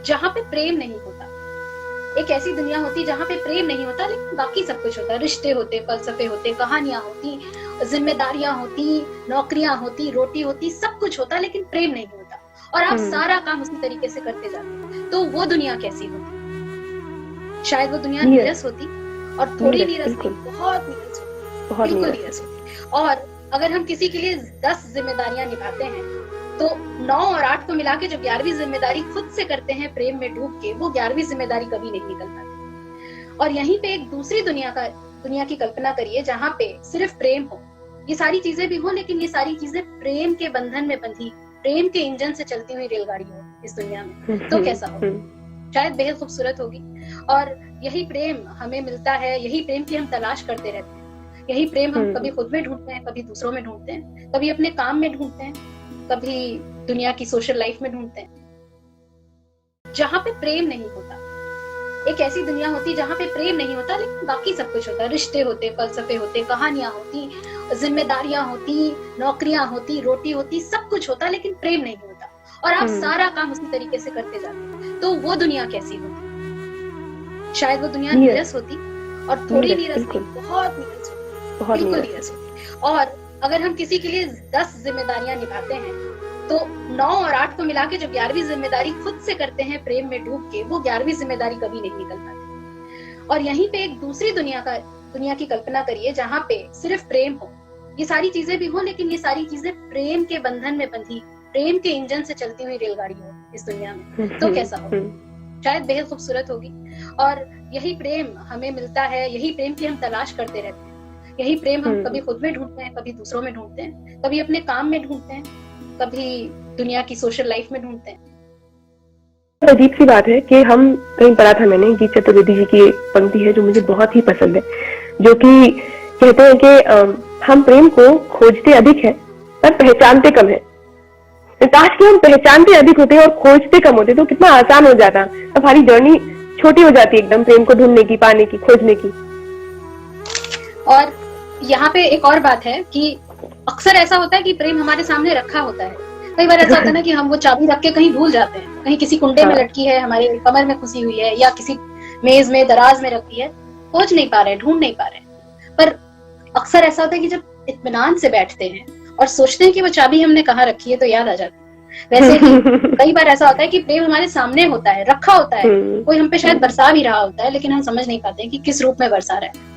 जहाँ पे प्रेम नहीं होता। एक ऐसी दुनिया होती जहाँ पे प्रेम नहीं होता लेकिन बाकी सब कुछ होता। रिश्ते होते, फलसफे होते, कहानियां होती, जिम्मेदारियां होती, नौकरियां होती, रोटी होती, सब कुछ होता लेकिन प्रेम नहीं होता। और आप सारा काम उसी तरीके से करते जाते। तो वो दुनिया कैसी होती? शायद वो दुनिया नीरस होती, और थोड़ी नीरस नहीं, बहुत नीरस होती, बिल्कुल नीरस होती। और अगर हम किसी के लिए 10 जिम्मेदारियां निभाते हैं तो 9 और 8 को मिला के जो 11वीं जिम्मेदारी खुद से करते हैं प्रेम में डूब के, वो 11वीं जिम्मेदारी कभी नहीं निकल पाती। और यहीं पे एक दूसरी दुनिया की कल्पना करिए जहाँ पे सिर्फ प्रेम हो। ये सारी चीजें भी हो लेकिन ये सारी चीजें प्रेम के बंधन में बंधी, प्रेम के इंजन से चलती हुई रेलगाड़ी हो इस दुनिया में। तो कैसा हो? शायद बेहद खूबसूरत होगी। और यही प्रेम हमें मिलता है, यही प्रेम की हम तलाश करते रहते हैं। यही प्रेम हम कभी खुद में ढूंढते हैं, कभी दूसरों में ढूंढते हैं, कभी अपने काम में ढूंढते हैं, कभी दुनिया की सोशल लाइफ में ढूंढते हैं। जहाँ पे प्रेम नहीं होता, एक ऐसी दुनिया होती जहाँ पे प्रेम नहीं होता लेकिन बाकी सब कुछ होता। रिश्ते होते, फलसफे होते, कहानियां होती, जिम्मेदारियां होती, नौकरियां होती, रोटी होती, सब कुछ होता लेकिन प्रेम नहीं होता। और आप सारा काम उसी तरीके से करते जाते। तो वो दुनिया कैसी होती? शायद वो दुनिया नीरस होती, और थोड़ी नीरस नहीं, बहुत नीरस होती, बिल्कुल नीरस होती। और अगर हम किसी के लिए 10 जिम्मेदारियां निभाते हैं तो 9 और 8 को मिला के जो 11वीं जिम्मेदारी खुद से करते हैं प्रेम में डूब के, वो 11वीं जिम्मेदारी कभी नहीं निकल पाती। और यहीं पे एक दूसरी दुनिया की कल्पना करिए जहाँ पे सिर्फ प्रेम हो। ये सारी चीजें भी हो लेकिन ये सारी चीजें प्रेम के बंधन में बंधी, प्रेम के इंजन से चलती हुई रेलगाड़ी हो इस दुनिया में। तो कैसा हो? शायद बेहद खूबसूरत होगी। और यही प्रेम हमें मिलता है, यही प्रेम की हम तलाश करते रहते हैं। यही प्रेम हम कभी खुद में ढूंढते हैं, कभी दूसरों में ढूंढते हैं, कभी अपने काम में ढूंढते हैं, कभी दुनिया की सोशल लाइफ में ढूंढते हैं। अजीब सी बात है कि हम कहीं पढ़ा था मैंने, गीत चतुर्वेदी जी की एक पंक्ति है जो मुझे बहुत ही पसंद है, जो कि कहते हैं कि हम प्रेम को खोजते अधिक है पर पहचानते कम है। काश कि हम पहचानते अधिक होते और खोजते कम होते तो कितना आसान हो जाता। अब हमारी जर्नी छोटी हो जाती एकदम, प्रेम को ढूंढने की, पाने की, खोजने की। और यहाँ पे एक और बात है कि अक्सर ऐसा होता है कि प्रेम हमारे सामने रखा होता है। कई बार ऐसा होता है ना कि हम वो चाबी रख के कहीं भूल जाते हैं, कहीं किसी कुंडे में लटकी है, हमारे कमर में खुसी हुई है, या किसी मेज में दराज में रखी है, खोज नहीं पा रहे, ढूंढ नहीं पा रहे। पर अक्सर ऐसा होता है कि जब इत्मीनान से बैठते हैं और सोचते हैं कि वो चाबी हमने कहाँ रखी है तो याद आ जाती है। वैसे ही कई बार ऐसा होता है कि प्रेम हमारे सामने होता है, रखा होता है, कोई हम पे शायद बरसा भी रहा होता है लेकिन हम समझ नहीं पाते कि किस रूप में बरसा रहा है।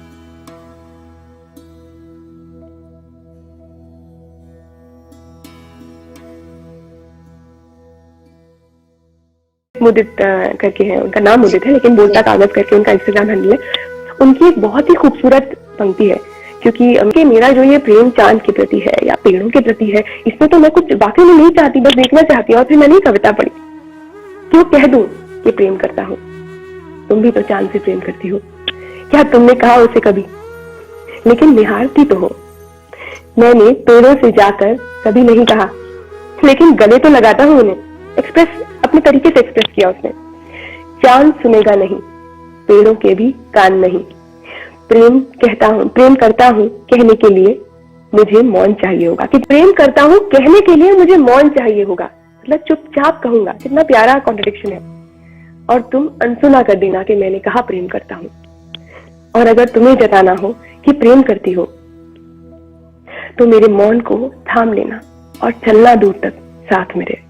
मुदित करके है, उनका नाम मुदित है लेकिन बोलता कागज करके उनका इंस्टाग्राम हैंडल है। उनकी एक बहुत ही खूबसूरत पंक्ति है, क्योंकि मेरा जो ये प्रेम चांद के प्रति है या पेड़ों के प्रति है, इसमें तो मैं कुछ वाकई में नहीं चाहती, बस देखना चाहती हूँ। और फिर मैंने ये कविता पढ़ी, क्यों कह दूं कि प्रेम करता हूँ, तुम भी तो चांद से प्रेम करती हो। क्या तुमने कहा उसे कभी, लेकिन निहारती तो हो। मैंने पेड़ों से जाकर कभी नहीं कहा, लेकिन गले तो लगाता हूँ उन्हें। एक्सप्रेस अपने तरीके से एक्सप्रेस किया उसने। चांद सुनेगा नहीं, पेड़ों के भी कान नहीं। प्रेम करता हूँ कहने के लिए मुझे मौन चाहिए होगा। कि प्रेम करता हूँ कहने के लिए मुझे मौन चाहिए होगा, मतलब चुपचाप कहूंगा। कितना प्यारा कॉन्ट्रडिक्शन है। और तुम अनसुना कर देना कि मैंने कहा प्रेम करता हूँ। और अगर तुम्हें जताना हो कि प्रेम करती हो तो मेरे मौन को थाम लेना और चलना दूर तक साथ मेरे।